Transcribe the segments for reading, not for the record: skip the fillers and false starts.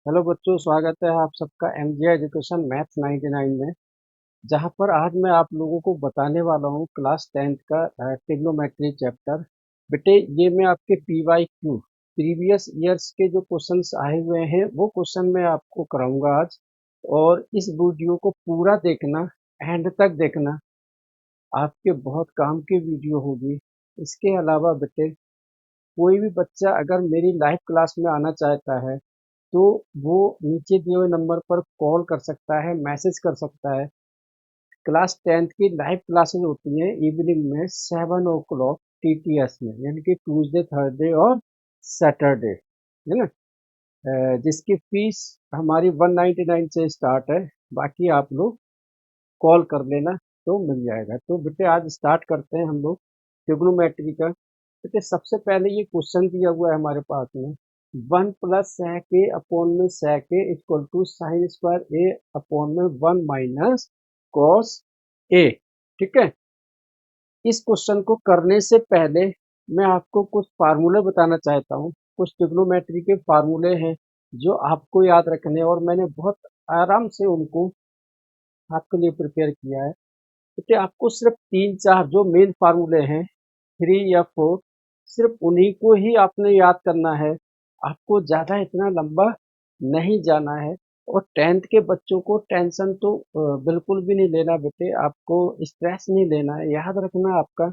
Hello बच्चों, स्वागत है आप सबका एमजीआई एजुकेशन मैथ्स 99 में। जहां पर आज मैं आप लोगों को बताने वाला हूं क्लास 10th का ट्रिग्नोमेट्री चैप्टर। बेटे, ये मैं आपके पीवाईक्यू प्रीवियस ईयर्स के जो क्वेश्चंस आए हुए हैं वो क्वेश्चन मैं आपको कराऊंगा आज। और इस वीडियो को पूरा देखना, एंड तक देखना, आपके बहुत काम की वीडियो होगी। इसके अलावा बेटे, कोई भी बच्चा अगर मेरी लाइव क्लास में आना चाहता है तो वो नीचे दिए हुए नंबर पर कॉल कर सकता है, मैसेज कर सकता है। क्लास 10th की लाइव क्लासेस होती हैं इवनिंग में 7 o'clock टीटीएस में, यानी कि ट्यूसडे, थर्सडे और सैटरडे, है ना। जिसकी फीस हमारी 199 से स्टार्ट है। बाकी आप लोग कॉल कर लेना तो मिल जाएगा। तो बेटे, आज स्टार्ट करते हैं हम लोग ट्रिग्नोमेट्री का। देखिए, सबसे पहले ये क्वेश्चन दिया हुआ है हमारे पास में, 1 + sec a/में sec a equal to sine square a/में 1 - cos a। ठीक है। इस क्वेश्चन को करने से पहले मैं आपको कुछ फार्मूले बताना चाहता हूँ। कुछ ट्रिग्नोमेट्री के फार्मूले हैं जो आपको याद रखने हैं, और मैंने बहुत आराम से उनको आपके लिए प्रिपेयर किया है। देखिए, आपको सिर्फ 3-4 जो मेन फार्मूले हैं, 3 या 4, सिर्फ उन्हीं को ही आपने याद करना है। आपको ज़्यादा इतना लंबा नहीं जाना है। और 10th के बच्चों को टेंशन तो बिल्कुल भी नहीं लेना बेटे, आपको स्ट्रेस नहीं लेना है। याद रखना आपका,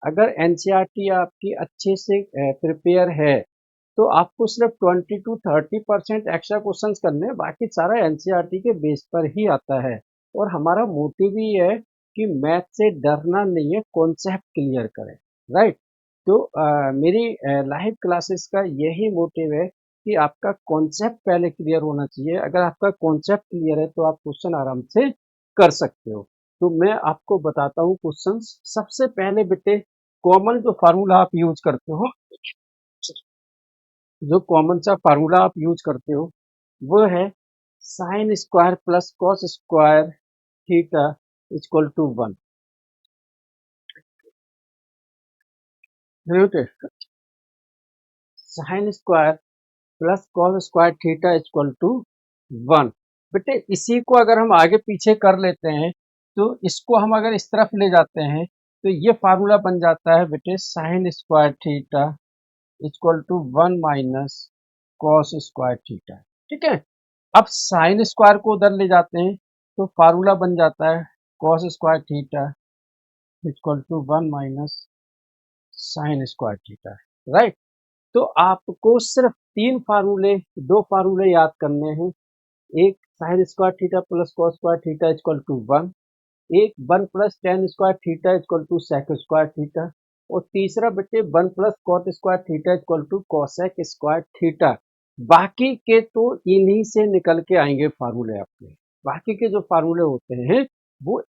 अगर एनसीईआरटी आपकी अच्छे से प्रिपेयर है तो आपको सिर्फ 20 to 30% एक्स्ट्रा क्वेश्चंस करने हैं। बाकी सारा एनसीईआरटी के बेस पर ही आता है। और हमारा मोटिव ही है कि मैथ से डरना नहीं है, कॉन्सेप्ट क्लियर करें। राइट। तो मेरी लाइव क्लासेस का यही मोटिव है कि आपका कॉन्सेप्ट पहले क्लियर होना चाहिए। अगर आपका कॉन्सेप्ट क्लियर है तो आप क्वेश्चन आराम से कर सकते हो। तो मैं आपको बताता हूँ क्वेश्चन। सबसे पहले बेटे, कॉमन जो फार्मूला आप यूज करते हो, जो कॉमन सा फार्मूला आप यूज करते हो, वो है sine square plus cos square theta equal to 1। Sine square plus cos square theta equal to 1। बेटे, इसी को अगर हम आगे पीछे कर लेते हैं तो इसको हम अगर इस तरफ ले जाते हैं तो ये फार्मूला बन जाता है बेटे, sine square theta equal to 1 - cos square theta. ठीक है। अब साइन स्क्वायर को उधर ले जाते हैं तो फार्मूला बन जाता है cos square theta equal to 1 - sine square theta. Right. तो आपको सिर्फ दो फार्मूले याद करने हैं। एक sine square theta plus cos square theta equal to 1। एक 1 + tan square theta equal to sec square theta. और तीसरा बेटे 1 + cot square theta equal to cosec square theta. बाकी के तो इन्हीं से निकल के आएंगे फार्मूले आपके। बाकी के जो फार्मूले होते हैं वो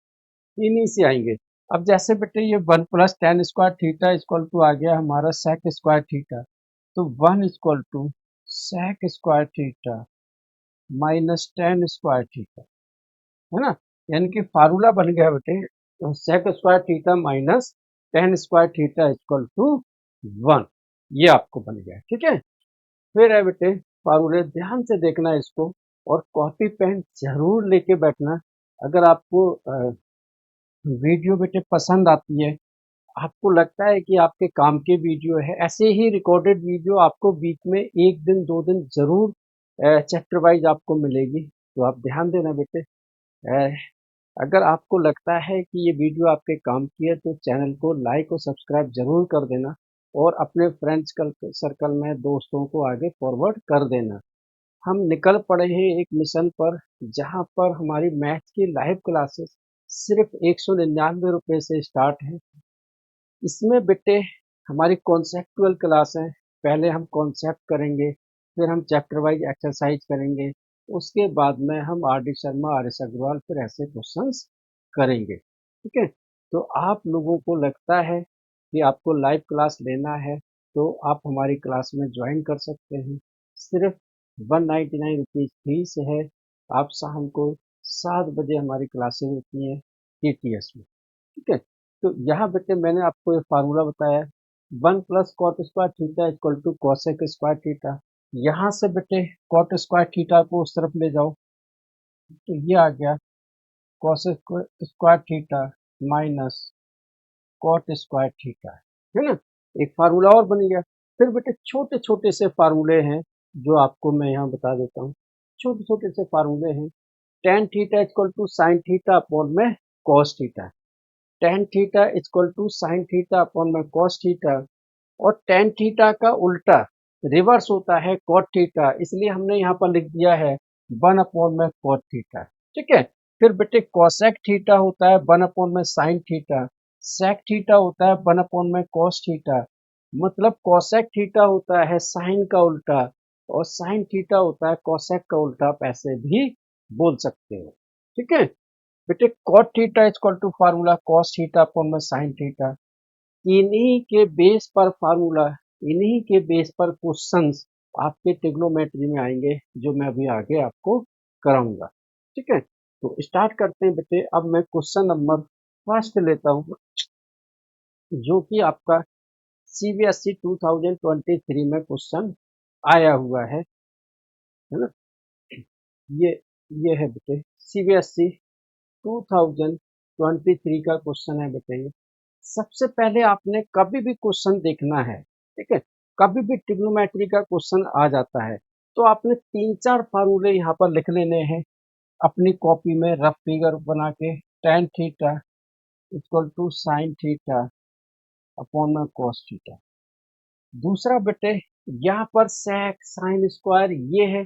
इन्हीं से आएंगे। अब जैसे बेटे ये 1 + tan square theta equal to आ गया हमारा सेक स्क्वायर थीटा, तो 1 equal to sec square theta minus tan square theta, है ना। यानी कि फार्मूला बन गया बेटे, sec square theta minus tan square theta equal to 1। ये आपको बन गया। ठीक है। फिर है बेटे फार्मूले, ध्यान से देखना इसको, और कॉपी पेन जरूर लेके बैठना। अगर आपको वीडियो बेटे पसंद आती है, आपको लगता है कि आपके काम की वीडियो है, ऐसे ही रिकॉर्डेड वीडियो आपको वीक में 1 दिन 2 दिन जरूर चैप्टर वाइज आपको मिलेगी। तो आप ध्यान देना बेटे। अ, अगर आपको लगता है कि ये वीडियो आपके काम की है तो चैनल को लाइक और सब्सक्राइब जरूर कर देना, और अपने फ्रेंड्स सर्कल में दोस्तों को आगे फॉरवर्ड कर देना। हम निकल पड़े हैं एक मिशन पर, जहां पर हमारी मैथ की लाइव क्लासेस सिर्फ 199 रुपये से स्टार्ट है। इसमें बेटे हमारी कॉन्सेप्टुअल क्लास है। पहले हम कॉन्सेप्ट करेंगे, फिर हम चैप्टर वाइज एक्सरसाइज करेंगे, उसके बाद में हम R D Sharma, R S Agarwal, फिर ऐसे क्वेश्चंस करेंगे। ठीक है। तो आप लोगों को लगता है कि आपको लाइव क्लास लेना है तो आप हमारी क्लास में ज्वाइन कर सकते हैं। सिर्फ 199 रुपीज़ फीस है। आप शाम को 7 बजे हमारी क्लासेस होती हैं टीटीएस में। ठीक है। तो यहाँ बेटे मैंने आपको एक फार्मूला बताया, 1 + cot square theta equal to cosec square theta. यहाँ से बेटे कॉट स्क्वायर थीटा को उस तरफ ले जाओ, तो ये आ गया cos square theta minus cot square theta, है ना। एक फार्मूला और बन गया। फिर बेटे छोटे छोटे से फार्मूले हैं जो आपको मैं यहाँ बता देता हूँ। छोटे छोटे से फार्मूले हैं। Tan theta equal to sine theta upon में cos theta, tan theta equal to sine theta upon में कॉस थीटा, और टेन थीटा का उल्टा रिवर्स होता है कॉट थीटा, इसलिए हमने यहाँ पर लिख दिया है वन अपॉन में कॉट थीटा, ठीक है। फिर बेटे कॉसेक थीटा होता है वन अपॉन में साइन थीटा, सेक थीटा होता है वन अपॉन में कॉस थीटा, मतलब कॉसेक थीटा होता है साइन का उल्टा और साइन थीटा होता है कॉसेक का उल्टा, आप ऐसे भी बोल सकते हो, ठीक है। बेटे cot theta equal to formula cos theta upon में साइन थीटा। इन्हीं के बेस पर फार्मूला, इन्हीं के बेस पर क्वेश्चंस आपके ट्रिग्नोमेट्री में आएंगे जो मैं अभी आगे आपको कराऊंगा, ठीक है। तो स्टार्ट करते हैं बेटे। अब मैं क्वेश्चन नंबर फर्स्ट लेता हूँ जो कि आपका सीबीएसई 2023 में क्वेश्चन आया हुआ है ना। ये ये है बेटे सीबीएसई 2023 का क्वेश्चन है बेटे। ये सबसे पहले आपने कभी भी क्वेश्चन देखना है, ठीक है। कभी भी ट्रिग्नोमेट्री का क्वेश्चन आ जाता है तो आपने तीन चार फार्मूले यहाँ पर लिख लेने हैं अपनी कॉपी में रफ फिगर बना के। Tan theta equal to sine theta upon में कॉस थीटा। दूसरा बेटे यहाँ पर सेक साइन स्क्वायर ये है,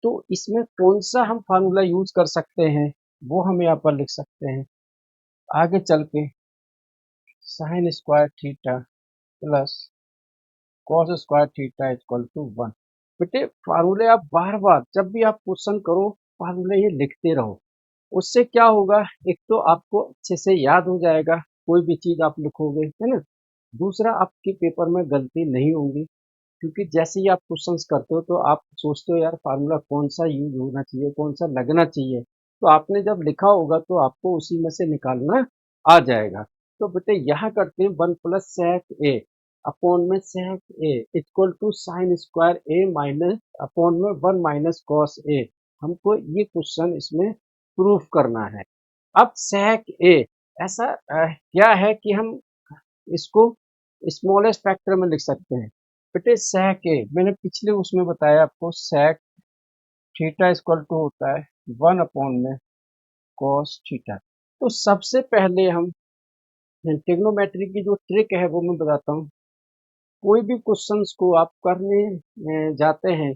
तो इसमें कौन सा हम फार्मूला यूज कर सकते हैं वो हम यहाँ पर लिख सकते हैं। आगे चल के sine square theta plus cos square theta equal to one. बेटे फार्मूले आप बार बार जब भी आप क्वेश्चन करो फार्मूले ये लिखते रहो, उससे क्या होगा, एक तो आपको अच्छे से याद हो जाएगा कोई भी चीज आप लिखोगे, है ना। दूसरा आपके पेपर में गलती नहीं होगी, क्योंकि जैसे ही आप क्वेश्चंस करते हो तो आप सोचते हो यार फार्मूला कौन सा यूज होना चाहिए, कौन सा लगना चाहिए, तो आपने जब लिखा होगा तो आपको उसी में से निकालना आ जाएगा। तो बेटे यहाँ करते हैं one plus sec A upon में sec A equal to sine square A minus upon में वन माइनस कॉस ए। हमको ये क्वेश्चन इसमें प्रूफ करना है। अब सेक ए ऐसा क्या है कि हम इसको स्मॉलेस्ट फैक्टर में लिख सकते हैं। बेटे सेक ए मैंने पिछले उसमें बताया आपको, सेक थीटा इक्वल टू होता है वन अपॉन में कॉस थीटा। तो सबसे पहले हम ट्रिग्नोमेट्री की जो ट्रिक है वो मैं बताता हूँ। कोई भी क्वेश्चंस को आप करने जाते हैं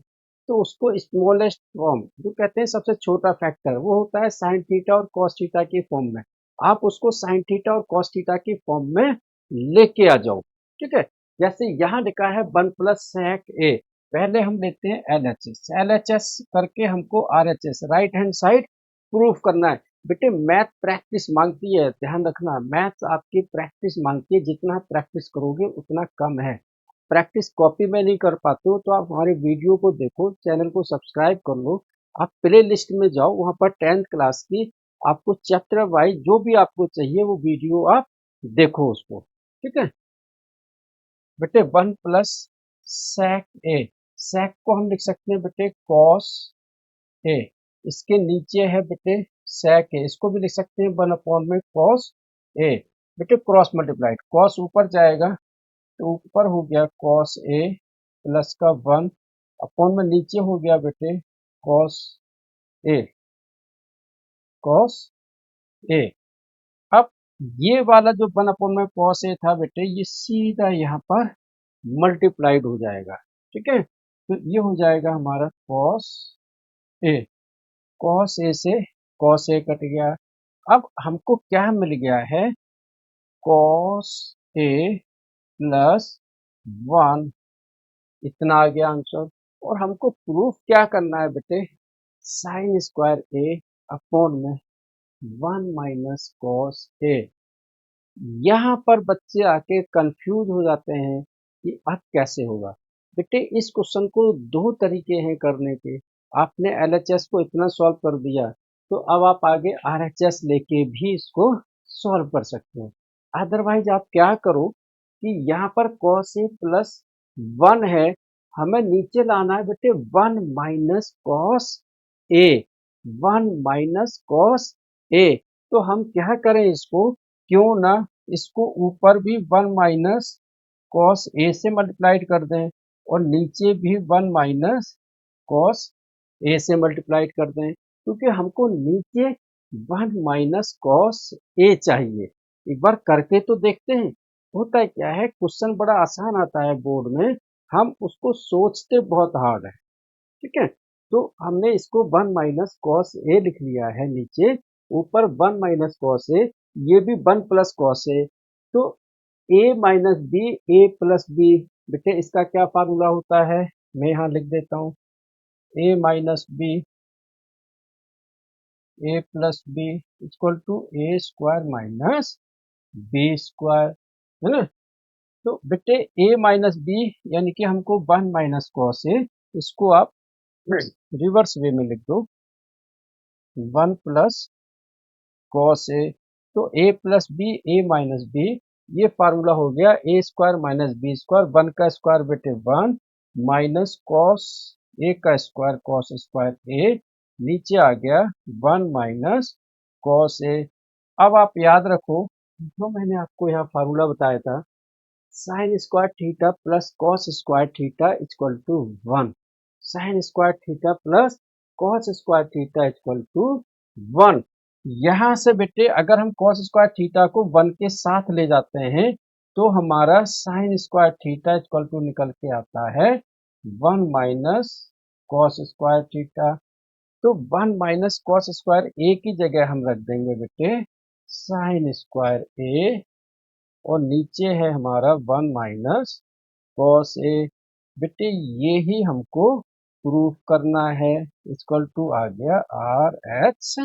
तो उसको स्मॉलेस्ट फॉर्म जो कहते हैं सबसे छोटा फैक्टर वो होता है साइन थीटा और कॉस थीटा की फॉर्म में, आप उसको साइन थीटा और कॉस थीटा की फॉर्म में लेके आ जाओ, ठीक है। जैसे यहाँ लिखा है वन प्लस सेक ए, पहले हम लेते हैं एल एच एस करके हमको R H S right hand side proof करना है। बेटे मैथ प्रैक्टिस मांगती है, ध्यान रखना मैथ आपकी प्रैक्टिस मांगती है, जितना प्रैक्टिस करोगे उतना कम है। प्रैक्टिस कॉपी में नहीं कर पाते हो तो आप हमारे वीडियो को देखो, चैनल को सब्सक्राइब कर लो, आप प्ले लिस्ट में जाओ, वहां पर 10th क्लास की आपको चैप्टर वाइज जो भी आपको चाहिए वो वीडियो आप देखो उसको, ठीक है। बेटे वन प्लस सेक ए, सेक को हम लिख सकते हैं बेटे कॉस ए, इसके नीचे है बेटे सेक ए, इसको भी लिख सकते हैं वन अपॉन में कॉस ए। बेटे क्रॉस मल्टीप्लाइड, कॉस ऊपर जाएगा तो ऊपर हो गया कॉस ए प्लस का वन अपॉन में नीचे हो गया बेटे कॉस ए, कॉस ए। अब ये वाला जो वन अपॉन में कॉस ए था बेटे ये सीधा यहाँ पर मल्टीप्लाइड हो जाएगा, ठीक है। तो ये हो जाएगा हमारा कॉस ए, कॉस ए से कॉस ए कट गया। अब हमको क्या मिल गया है, कॉस ए प्लस वन, इतना आ गया आंसर। और हमको प्रूफ क्या करना है बेटे, साइन स्क्वायर ए अपॉन में वन माइनस कॉस ए। यहाँ पर बच्चे आके कंफ्यूज हो जाते हैं कि अब कैसे होगा। बेटे इस क्वेश्चन को दो तरीके हैं करने के, आपने एलएचएस को इतना सॉल्व कर दिया तो अब आप आगे आरएचएस लेके भी इसको सॉल्व कर सकते हो। अदरवाइज आप क्या करो कि यहाँ पर कॉस ए प्लस वन है, हमें नीचे लाना है बेटे 1 minus cos A, 1 minus cos a. तो हम क्या करें इसको, क्यों ना इसको ऊपर भी 1 माइनस कॉस ए से मल्टीप्लाइड कर दें और नीचे भी 1 माइनस कॉस ए से मल्टीप्लाइड कर दें, क्योंकि हमको नीचे 1 माइनस कॉस ए चाहिए। एक बार करके तो देखते हैं। होता है क्या है, क्वेश्चन बड़ा आसान आता है बोर्ड में, हम उसको सोचते बहुत हार्ड है। ठीक है, तो हमने इसको 1 माइनस कॉस ए लिख लिया है नीचे, ऊपर 1 माइनस कॉस ए, ये भी 1 प्लस कॉस ए। तो ए minus B, A plus B, बेटे इसका क्या फार्मूला होता है, मैं यहाँ लिख देता हूँ, A minus B, A plus B equal to A square minus B square, है ना। तो बेटे ए माइनस बी यानी कि हमको 1 माइनस कॉस ए, इसको आप रिवर्स वे में लिख दो, 1 प्लस कॉस ए। तो ए प्लस बी, ए माइनस बी, ये फार्मूला हो गया ए स्क्वायर माइनस बी स्क्वायर, 1 का स्क्वायर बेटे 1 माइनस कॉस ए का स्क्वायर कॉस स्क्वायर ए, नीचे आ गया 1 माइनस कॉस ए। अब आप याद रखो जो मैंने आपको यहाँ फार्मूला बताया था, sine square theta plus cos square theta equal to 1, sine square theta plus cos square theta equal to 1। यहाँ से बेटे अगर हम कॉस स्क्वायर थीटा को 1 के साथ ले जाते हैं तो हमारा sine square theta equal to निकल के आता है 1 माइनस कॉस स्क्वायर थीटा। तो 1 माइनस कॉस स्क्वायर ए की जगह हम रख देंगे बेटे साइन स्क्वायर ए, और नीचे है हमारा 1 माइनस कॉस ए। बेटे ये ही हमको प्रूफ करना है, इक्वल टू आ गया R H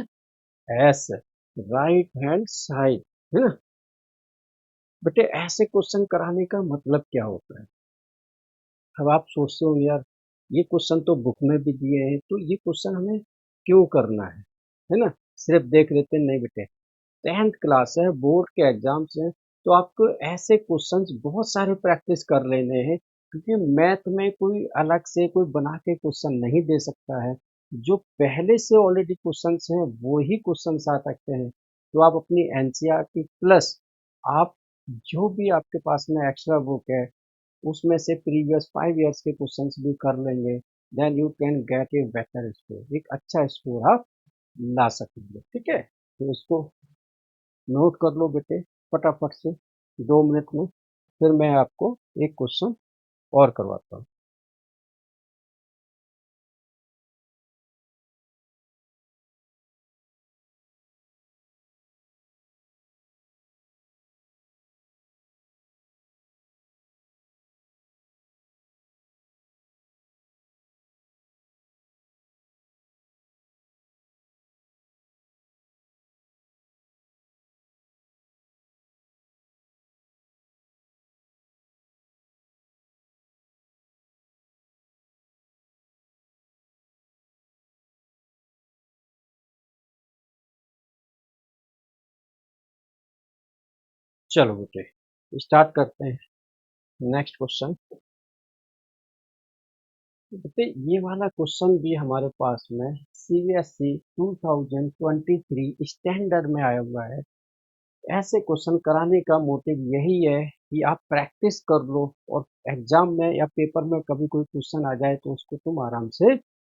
S, right hand side, है ना। बेटे ऐसे क्वेश्चन कराने का मतलब क्या होता है। अब आप सोचते हो यार ये क्वेश्चन तो बुक में भी दिए हैं, तो ये क्वेश्चन हमें क्यों करना है ना, सिर्फ देख लेते नहीं बेटे। 10th क्लास है, बोर्ड के एग्जाम्स हैं, तो आपको ऐसे क्वेश्चंस बहुत सारे प्रैक्टिस कर लेने हैं, क्योंकि मैथ में कोई अलग से कोई बना के क्वेश्चन नहीं दे सकता है। जो पहले से ऑलरेडी क्वेश्चंस हैं वो ही क्वेश्चंस आ सकते हैं। तो आप अपनी एनसीईआरटी प्लस आप जो भी आपके पास में एक्स्ट्रा बुक है उसमें से प्रीवियस 5 इयर्स के क्वेश्चंस भी कर लेंगे, then you can get a better score, एक अच्छा स्कोर आप ला सकेंगे। ठीक है, तो इसको नोट कर लो बेटे फटाफट से 2 मिनट में, फिर मैं आपको एक क्वेश्चन और करवाता हूँ। चलो बेटे स्टार्ट करते हैं नेक्स्ट क्वेश्चन। बेटे ये वाला क्वेश्चन भी हमारे पास में सीबीएसई 2023 स्टैंडर्ड में आया हुआ है। ऐसे क्वेश्चन कराने का मोटिव यही है कि आप प्रैक्टिस कर लो और एग्जाम में या पेपर में कभी कोई क्वेश्चन आ जाए तो उसको तुम आराम से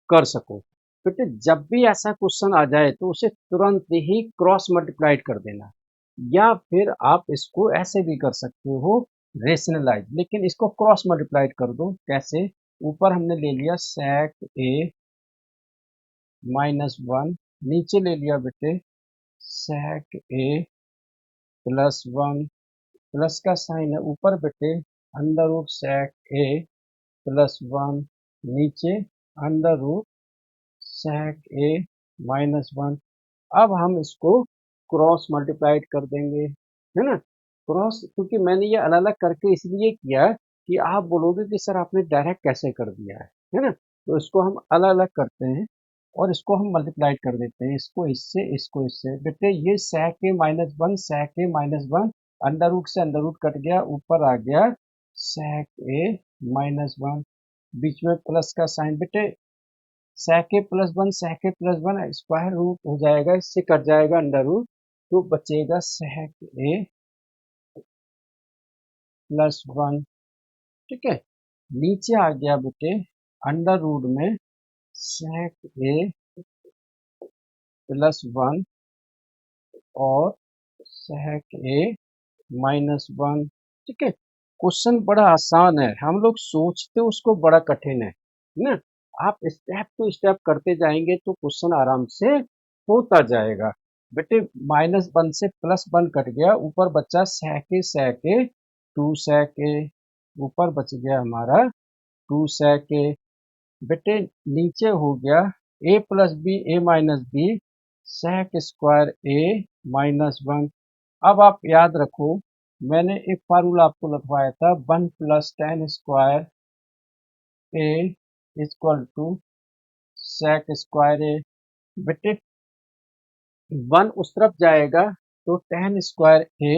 कर सको। बेटे जब भी ऐसा क्वेश्चन आ जाए तो उसे तुरंत ही क्रॉस मल्टीप्लाइड कर देना, या फिर आप इसको ऐसे भी कर सकते हो रेशनलाइज, लेकिन इसको क्रॉस मल्टीप्लाइड कर दो। कैसे, ऊपर हमने ले लिया sec ए माइनस 1, नीचे ले लिया बेटे sec ए प्लस 1, प्लस का साइन है ऊपर बेटे अंडर रूट sec ए प्लस 1, नीचे अंडर रूट sec ए माइनस 1। अब हम इसको क्रॉस मल्टीप्लाइड कर देंगे, है ना। क्रॉस क्योंकि मैंने ये अलग अलग करके इसलिए किया कि आप बोलोगे कि सर आपने डायरेक्ट कैसे कर दिया है ना। तो इसको हम अलग अलग करते हैं और इसको हम मल्टीप्लाइड कर देते हैं, इसको इससे इसको इससे। बेटे ये sec ए माइनस 1, sec ए माइनस 1, अंडर रूट से अंडर रूट कट गया, ऊपर आ गया sec ए माइनस 1। बीच में प्लस का साइन, बेटे sec a plus one sec a plus one square root हो जाएगा, इससे कट जाएगा अंडर रूट, तो बचेगा sec a प्लस वन। ठीक है, नीचे आ गया बेटे अंडर रूट में sec a प्लस वन और sec a माइनस वन। ठीक है, क्वेश्चन बड़ा आसान है, हम लोग सोचते उसको बड़ा कठिन है ना। आप स्टेप टू स्टेप करते जाएंगे तो क्वेश्चन आराम से होता जाएगा। बेटे माइनस वन से प्लस वन कट गया, ऊपर बचा sec a two sec a, ऊपर बच गया हमारा टू sec a। बेटे नीचे हो गया a plus B a minus B sec square a minus one. अब आप याद रखो, मैंने एक फार्मूला आपको लिखवाया था, one plus ten square a equal to sec square a. बेटे वन उस तरफ जाएगा तो ten square a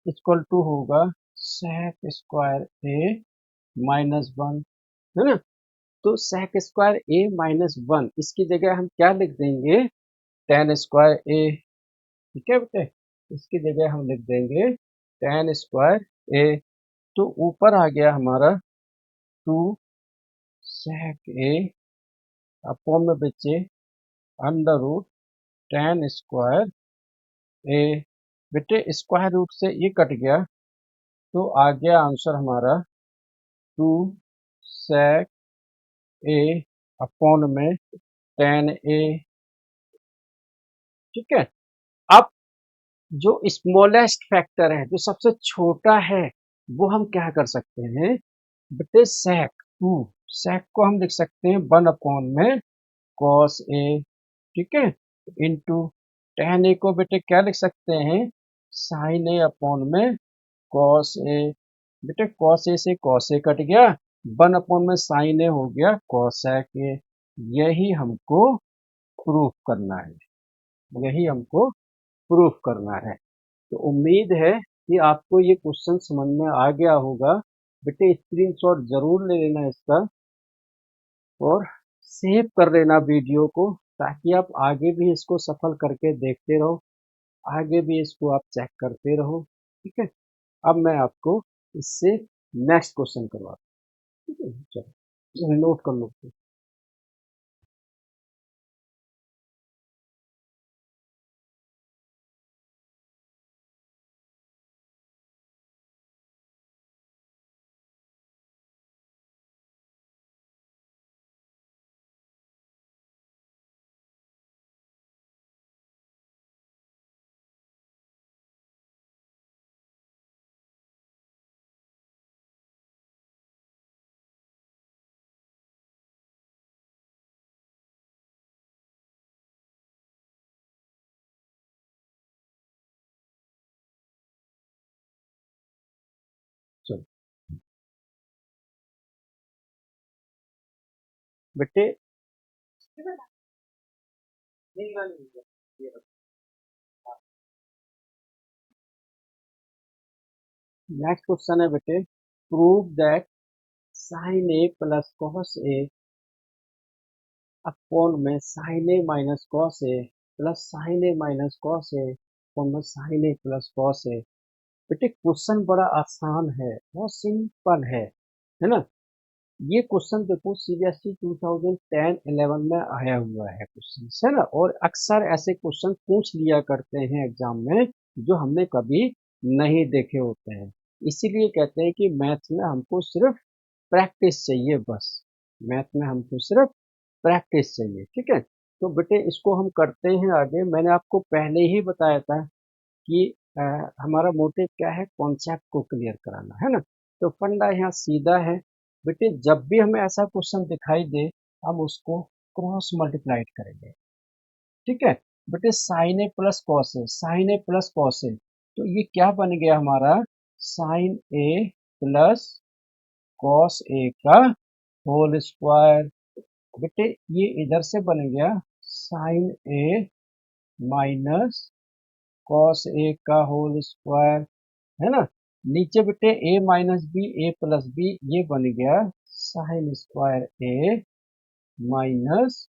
equal to होगा सेक स्क्वायर ए माइनस वन, है ना। तो सेक स्क्वायर ए माइनस वन, इसकी जगह हम क्या लिख देंगे, टेन स्क्वायर ए। ठीक है बेटे, इसकी जगह हम लिख देंगे टेन स्क्वायर ए। तो ऊपर आ गया हमारा टू sec a अपॉन में बचे under root ten square a. बेटे स्क्वायर रूट से ये कट गया, तो आ गया आंसर हमारा टू sec a अपॉन में टेन ए। ठीक है, अब जो स्मॉलेस्ट फैक्टर है, जो सबसे छोटा है, वो हम क्या कर सकते हैं बेटे, sec टू, sec को हम लिख सकते हैं वन अपॉन में cos a। ठीक है, इंटू टेन ए को बेटे क्या लिख सकते हैं, साइन ए अपॉन में कॉस ए। बेटे कॉस ए से कॉस ए कट गया, वन अपॉन में साइन ए हो गया कॉसेक ए। यही हमको प्रूफ करना है, यही हमको प्रूफ करना है। तो उम्मीद है कि आपको ये क्वेश्चन समझ में आ गया होगा। बेटे स्क्रीनशॉट जरूर ले लेना इसका और सेव कर लेना वीडियो को, ताकि आप आगे भी इसको सफल करके देखते रहो, आगे भी इसको आप चेक करते रहो। ठीक है, अब मैं आपको इससे नेक्स्ट क्वेश्चन करवाता हूँ। ठीक है, चलो नोट कर लो। चलो बेटे नेक्स्ट क्वेश्चन है बेटे, prove that sine A plus cos A upon में sine A minus cos A plus sine A minus cos A upon में साइन ए प्लस कॉस ए। बेटे क्वेश्चन बड़ा आसान है, बहुत सिंपल है ना। ये क्वेश्चन देखो सीबीएसई 2010-11 में आया हुआ है क्वेश्चन, है ना। और अक्सर ऐसे क्वेश्चन पूछ लिया करते हैं एग्जाम में, जो हमने कभी नहीं देखे होते हैं। इसीलिए कहते हैं कि मैथ में हमको सिर्फ प्रैक्टिस चाहिए, बस मैथ में हमको सिर्फ प्रैक्टिस चाहिए। ठीक है, तो बेटे इसको हम करते हैं आगे। मैंने आपको पहले ही बताया था कि अ, हमारा मोटिव क्या है, कॉन्सेप्ट को क्लियर कराना, है ना। तो फंडा यहाँ सीधा है बेटे, जब भी हमें ऐसा क्वेश्चन दिखाई दे, हम उसको क्रॉस मल्टीप्लाइड करेंगे। ठीक है बेटे, sine A plus cos a, sine A plus cos a, तो ये क्या बन गया हमारा, sine A plus cos a का होल स्क्वायर। बेटे ये इधर से बन गया sine A minus cos a का होल स्क्वायर, है ना। नीचे बेटे a minus B a plus b, ये बन गया sine square a minus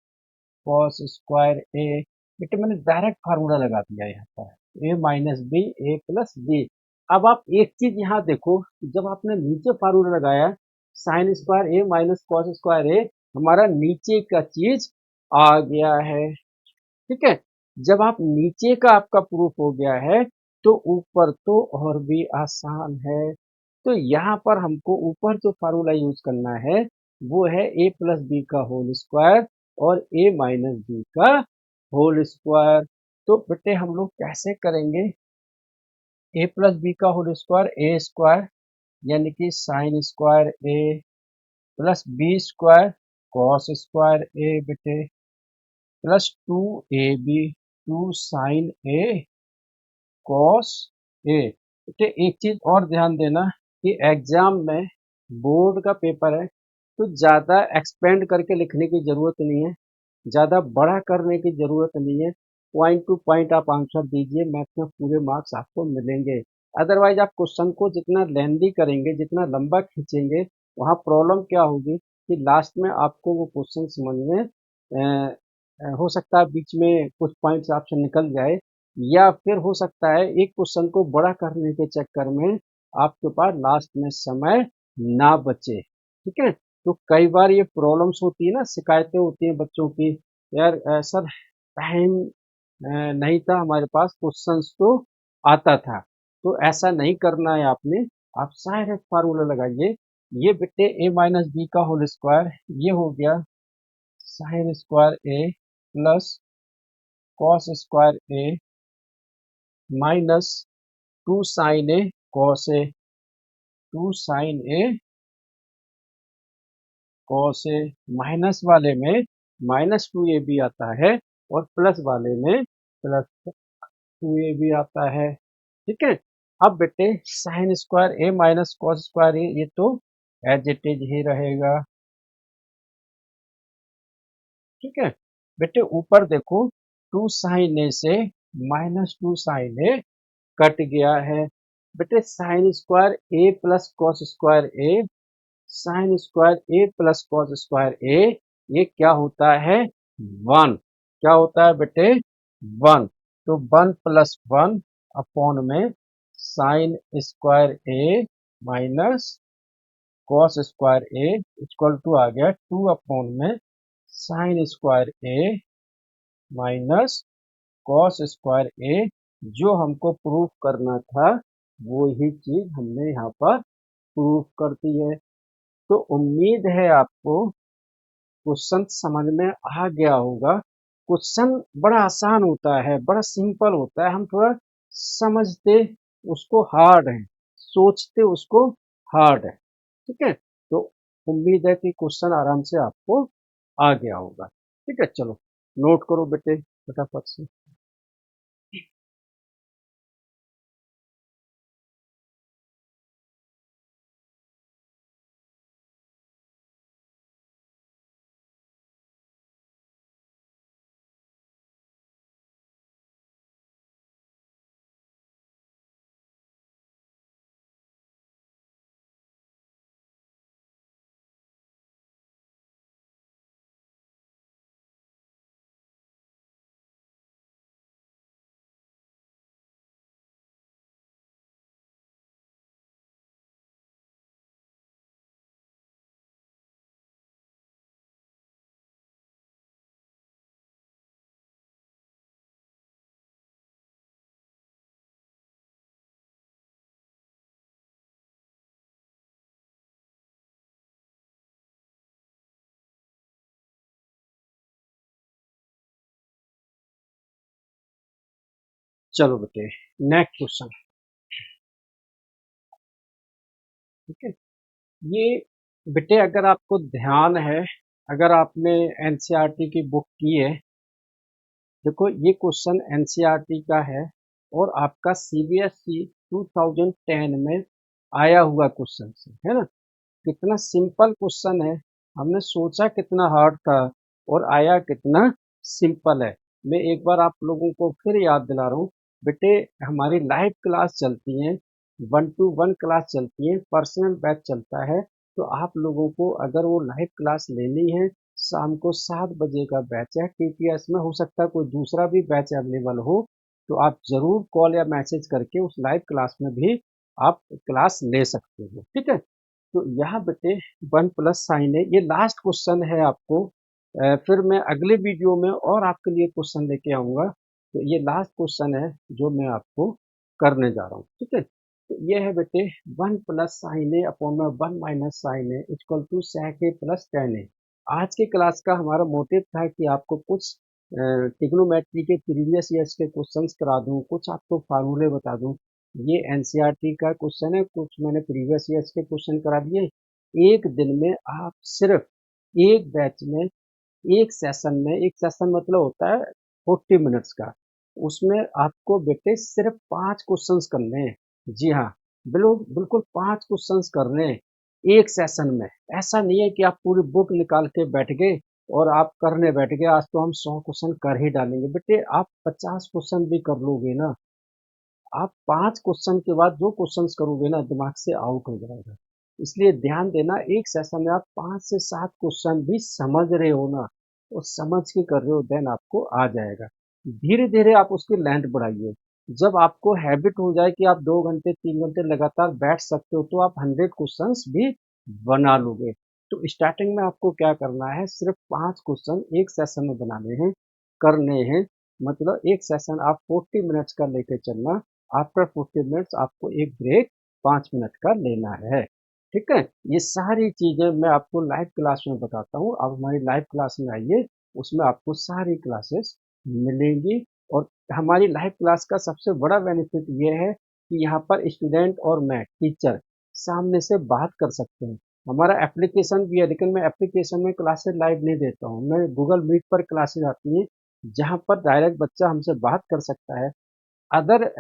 cos square a. बेटे मैंने डायरेक्ट फार्मूला लगा दिया यहाँ पर, a minus B a plus B. अब आप एक चीज यहाँ देखो, जब आपने नीचे फार्मूला लगाया sine square a minus cos square a, हमारा नीचे का चीज आ गया है। ठीक है, जब आप नीचे का आपका प्रूफ हो गया है तो ऊपर तो और भी आसान है। तो यहाँ पर हमको ऊपर जो फार्मूला यूज करना है वो है a प्लस बी का होल स्क्वायर और a माइनस बी का होल स्क्वायर। तो बेटे हम लोग कैसे करेंगे, a प्लस बी का होल स्क्वायर a स्क्वायर यानी कि sine square a plus b square cos square a बेटे plus 2ab 2 sine a cos ए। बेटे एक चीज और ध्यान देना कि एग्जाम में बोर्ड का पेपर है तो ज्यादा एक्सपेंड करके लिखने की जरूरत नहीं है, ज्यादा बड़ा करने की जरूरत नहीं है। पॉइंट टू पॉइंट आप आंसर दीजिए, मैथ में पूरे मार्क्स आपको मिलेंगे। अदरवाइज आप क्वेश्चन को जितना लेंदी करेंगे, जितना लंबा खींचेंगे, वहाँ प्रॉब्लम क्या होगी कि लास्ट में आपको वो क्वेश्चन समझ में हो सकता है बीच में कुछ पॉइंट्स आपसे निकल जाए, या फिर हो सकता है एक क्वेश्चन को बड़ा करने के चक्कर में आपके पास लास्ट में समय ना बचे। ठीक है, तो कई बार ये प्रॉब्लम्स होती है ना, शिकायतें होती हैं बच्चों की, यार सर टाइम नहीं था हमारे पास, क्वेश्चंस तो आता था। तो ऐसा नहीं करना है आपने, आप डायरेक्ट फार्मूला लगाइए। ये बेटे a माइनस बी का होल स्क्वायर, ये हो गया sine square a plus cos square a minus 2 sine a cos a, 2 sine a cos A. Minus वाले में माइनस 2ab आता है और प्लस वाले में प्लस 2ab आता है। ठीक है, अब बेटे sine square a minus cos square a, ये तो एज इट इज ही रहेगा। ठीक है बेटे, ऊपर देखो 2 साइन ए से माइनस 2 साइन ए कट गया है। बेटे sine square a plus cos square a, sine square a plus cos square a, ये क्या होता है 1। क्या होता है बेटे 1। तो 1 प्लस 1 अपॉन में sine square A minus cos square a equal to आ गया 2 अपॉन में sine square A minus cos square a. जो हमको प्रूफ करना था वो ही चीज हमने यहाँ पर प्रूफ कर दी है। तो उम्मीद है आपको क्वेश्चन समझ में आ गया होगा। क्वेश्चन बड़ा आसान होता है, बड़ा सिंपल होता है, हम थोड़ा समझते उसको हार्ड है, सोचते उसको हार्ड है। ठीक है, तो उम्मीद है कि क्वेश्चन आराम से आपको आ गया होगा। ठीक है, चलो नोट करो बेटे फटाफट से। चलो बेटे नेक्स्ट क्वेश्चन। ठीक है, ये बेटे अगर आपको ध्यान है, अगर आपने एनसीईआरटी की बुक की है, देखो ये क्वेश्चन एनसीईआरटी का है और आपका सीबीएसई 2010 में आया हुआ क्वेश्चन से है ना। कितना सिंपल क्वेश्चन है, हमने सोचा कितना हार्ड था और आया कितना सिंपल है। मैं एक बार आप लोगों को फिर याद दिला रहा हूँ बेटे, हमारी लाइव क्लास चलती है 1-to-1 क्लास चलती है, पर्सनल बैच चलता है। तो आप लोगों को अगर वो लाइव क्लास लेनी है, शाम को 7 बजे का बैच है, टीटीएस में हो सकता है कोई दूसरा भी बैच अवेलेबल हो, तो आप ज़रूर कॉल या मैसेज करके उस लाइव क्लास में भी आप क्लास ले सकते हो, ठीक है। तो यहाँ बेटे 1 + sin है, ये लास्ट क्वेश्चन है आपको। फिर मैं अगले वीडियो में और आपके लिए क्वेश्चन लेके आऊँगा। तो ये लास्ट क्वेश्चन है जो मैं आपको करने जा रहा हूँ, ठीक है। तो ये है बेटे 1 + sin A अपॉन में 1 - sin A equal to sec A + tan A। आज के क्लास का हमारा मोटिव था कि आपको कुछ ट्रिग्नोमेट्री के प्रीवियस ईयर्स के क्वेश्चंस करा दूं, कुछ आपको फार्मूले बता दूं। ये एनसीईआरटी का क्वेश्चन है, कुछ मैंने प्रीवियस ईयर्स के क्वेश्चन करा दिए। एक दिन में आप सिर्फ एक बैच में, एक सेशन में, एक सेशन मतलब होता है 40 मिनट्स का, उसमें आपको बेटे सिर्फ 5 क्वेश्चंस करने हैं। जी हाँ, बिल्कुल बिल्कुल 5 क्वेश्चंस करने हैं एक सेशन में। ऐसा नहीं है कि आप पूरी बुक निकाल के बैठ गए और आप करने बैठ गए, आज तो हम 100 क्वेश्चन कर ही डालेंगे। बेटे आप 50 क्वेश्चन भी कर लोगे ना, आप 5 क्वेश्चन के बाद जो क्वेश्चंस करोगे ना, दिमाग से आउट हो जाएगा। इसलिए ध्यान देना, एक सेशन में आप 5 से 7 क्वेश्चन भी समझ रहे हो ना, और समझ के कर रहे हो, देन आपको आ जाएगा। धीरे धीरे आप उसकी लेंथ बढ़ाइए। जब आपको हैबिट हो जाए कि आप 2 घंटे 3 घंटे लगातार बैठ सकते हो, तो आप 100 क्वेश्चंस भी बना लोगे। तो स्टार्टिंग में आपको क्या करना है, सिर्फ 5 क्वेश्चन एक सेशन में बनाने हैं, करने हैं। मतलब एक सेशन आप 40 मिनट्स का लेके चलना। आफ्टर 40 मिनट्स आपको एक ब्रेक 5 मिनट का लेना है, ठीक है। ये सारी चीजें मैं आपको लाइव क्लास में बताता हूँ। आप हमारी लाइव क्लास में आइए, उसमें आपको सारी क्लासेस मिलेंगी। और हमारी लाइव क्लास का सबसे बड़ा बेनिफिट ये है कि यहाँ पर स्टूडेंट और मैं टीचर सामने से बात कर सकते हैं। हमारा एप्लीकेशन भी है, लेकिन मैं एप्लीकेशन में क्लासेस लाइव नहीं देता हूँ, मैं गूगल मीट पर क्लासेस आती हैं जहाँ पर डायरेक्ट बच्चा हमसे बात कर सकता है। अदर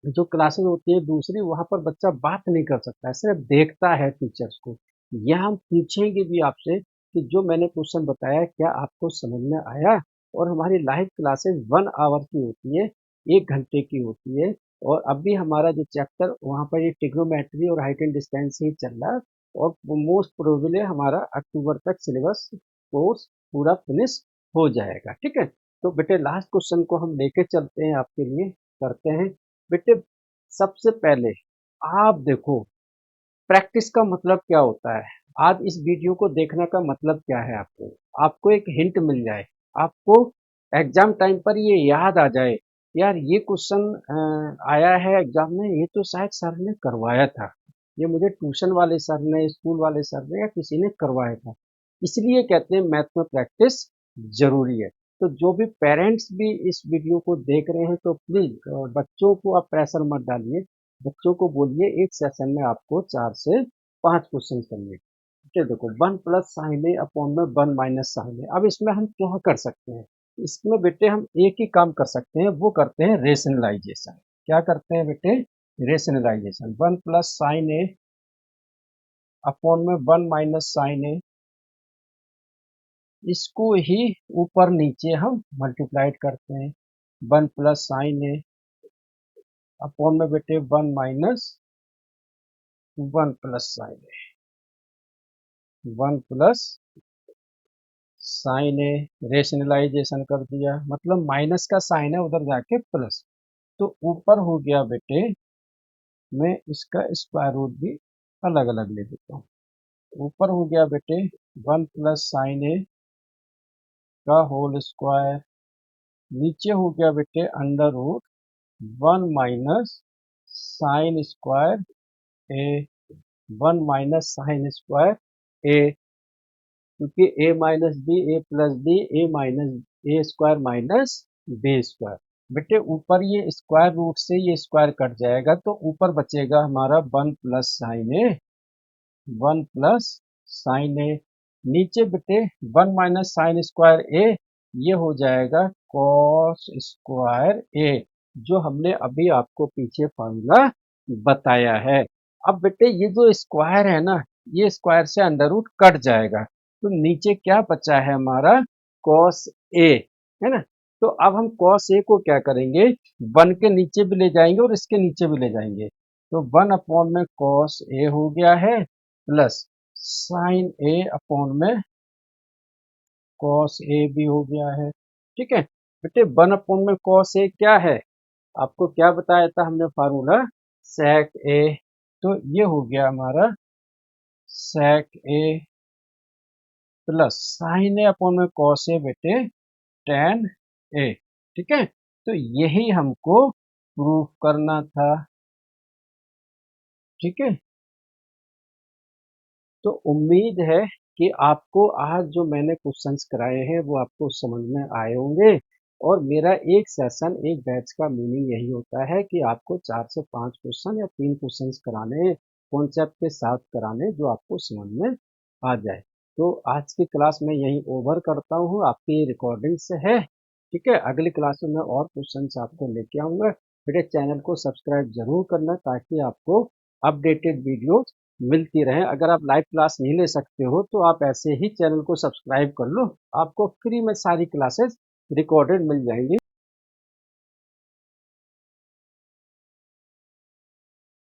जो क्लासेस होती है दूसरी, वहाँ पर बच्चा बात नहीं कर सकता है, सिर्फ देखता है टीचर्स को। यहाँ हम पूछेंगे भी आपसे कि जो मैंने क्वेश्चन बताया क्या आपको समझ में आया। और हमारी लाइव क्लासेस 1 आवर की होती है, 1 घंटे की होती है। और अभी हमारा जो चैप्टर वहाँ पर ये ट्रिग्नोमेट्री और हाइट एंड डिस्टेंस ही चल रहा है। और मोस्ट प्रोबेबली हमारा अक्टूबर तक सिलेबस कोर्स पूरा फिनिश हो जाएगा, ठीक है। तो बेटे लास्ट क्वेश्चन को हम लेके चलते हैं आपके लिए, करते हैं। बेटे सबसे पहले आप देखो, प्रैक्टिस का मतलब क्या होता है। आज इस वीडियो को देखने का मतलब क्या है, आपको आपको एक हिंट मिल जाए, आपको एग्जाम टाइम पर ये याद आ जाए, यार ये क्वेश्चन आया है एग्जाम में, ये तो शायद सर ने करवाया था, ये मुझे ट्यूशन वाले सर ने, स्कूल वाले सर ने, या किसी ने करवाया था। इसलिए कहते हैं मैथ में प्रैक्टिस जरूरी है। तो जो भी पेरेंट्स भी इस वीडियो को देख रहे हैं, तो प्लीज बच्चों को आप प्रेशर मत डालिए। बच्चों को बोलिए एक सेशन में आपको 4 से 5 क्वेश्चन करने। ठीक, देखो 1 + sin A अपॉन में 1 - sin A। अब इसमें हम क्या कर सकते हैं, इसमें बेटे हम एक ही काम कर सकते हैं, वो करते हैं रेशनलाइजेशन। क्या करते हैं बेटे, रेशनलाइजेशन। 1 + sin A अपॉन में 1 - sin A, इसको ही ऊपर नीचे हम मल्टीप्लाइड करते हैं। 1 + sin A अपॉन में बेटे 1 - 1 + sin A, 1 + sin A। Rationalisation कर दिया, मतलब माइनस का साइन है उधर जाके प्लस। तो ऊपर हो गया बेटे, मैं इसका स्क्वायर रूट भी अलग अलग ले देता हूँ। ऊपर हो गया बेटे 1 + sin A का होल स्क्वायर, नीचे हो गया बेटे under root 1 - sin² A, 1 - sin² A, क्योंकि A - B, A+B, A+B, A² - B²। बेटे ऊपर ये स्क्वायर रूट से ये स्क्वायर कट जाएगा, तो ऊपर बचेगा हमारा 1 + sin A, 1 + sin A। नीचे बेटे 1 - sin²A, ये हो जाएगा cos²A, जो हमने अभी आपको पीछे फॉर्मूला बताया है। अब बेटे ये जो स्क्वायर है ना, ये स्क्वायर से अंडर रूट कट जाएगा, तो नीचे क्या बचा है हमारा, cos A, है ना। तो अब हम cos A को क्या करेंगे, 1 के नीचे भी ले जाएंगे और इसके नीचे भी ले जाएंगे। तो 1 में cos A हो गया है प्लस sin A अपॉन में cos A भी हो गया है। ठीक है बेटे, 1 में cos A क्या है, आपको क्या बताया था हमने फार्मूला, sec A। तो ये हो गया हमारा sec A plus sin A upon में cos A बेटे tan A। ठीक है, तो यही हमको प्रूफ करना था। ठीक है, तो उम्मीद है कि आपको आज जो मैंने क्वेश्चंस कराए हैं वो आपको समझ में आए होंगे। और मेरा एक सेशन, एक बैच का मीनिंग यही होता है कि आपको 4 से 5 क्वेश्चन या 3 क्वेश्चंस कराने, कॉन्सेप्ट के साथ कराने, जो आपको समझ में आ जाए। तो आज की क्लास में यही ओवर करता हूँ, आपकी रिकॉर्डिंग से है। ठीक है, अगली क्लास में मैं और क्वेश्चंस आपको लेके आऊँगा। मेरे चैनल को सब्सक्राइब जरूर करना ताकि आपको अपडेटेड वीडियोज मिलती रहे। अगर आप लाइव क्लास नहीं ले सकते हो तो आप ऐसे ही चैनल को सब्सक्राइब कर लो, आपको फ्री में सारी क्लासेस रिकॉर्डेड मिल जाएंगी।